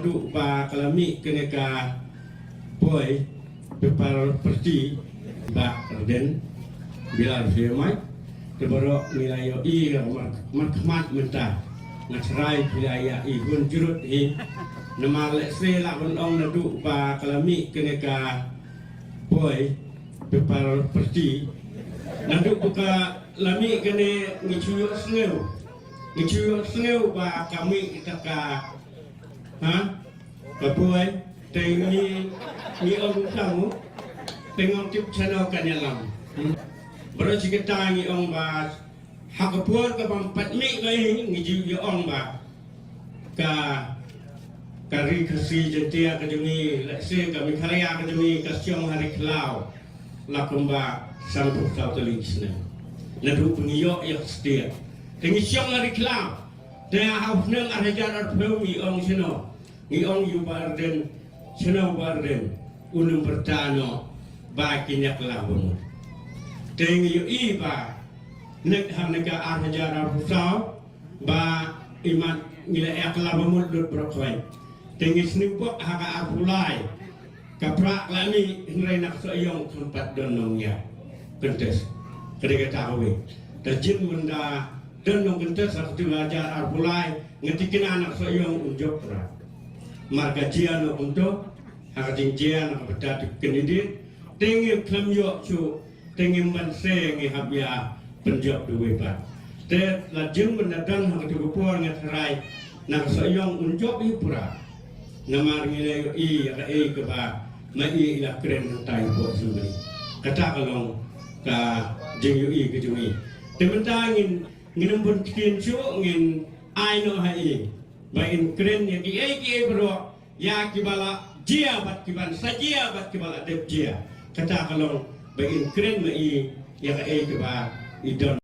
nadu ba kalami keneka boy pepal perti ba arden bila firmai teborok nilai i markmat mentah ngasrai wilayah i gun jurut i nama lekse la ong nadu ba kalami keneka boy pepal perti nadu buka lami kene ngicuyuk sengeu ba kami kita ha kapuai tengi ni ong kamu tengok tip channel kanyalam baru kita ngi ong ba hakapuar ka bampat mi ngai ngiju ong ba kari kasi jentia ka jemi lekse kami karya ka jemi kasyong hari kelau lakumba sampu tau telisna nadu pengiyo yak setia tengi syong hari kelau dia hafneng arajar arpeu mi ong sino ngi ong yu barden sino barden unum bertano ba kinyak labun tengi yu i ba nek hamnega arajar arpeu ba iman ngila yak labun dut brokwai tengi snibok haka arpulai kaprak lami ngai nak soyong tempat donongnya kentes ketika tahu tajin benda donong kentes aku belajar arpulai ngetikin anak soyong unjuk pra marga jian untuk hak jian hak bedat kenidit tengi klam yok chu tengi manse ngi habya penjok duwe ba te lajin benda dan hak dikupur ngatrai nak soyong unjuk ipura namar ngile i ka e ke ba mai ila keren tai bo suri kata kalong ka jeng yu i ke jumi tementangin nginum bun kin chu ngin ai no hai bain keren ya ki bro ya ki bala jia bat ki ban sajia bat ki bala dep jia kata kalong bain keren mai ya ka e ke ba idon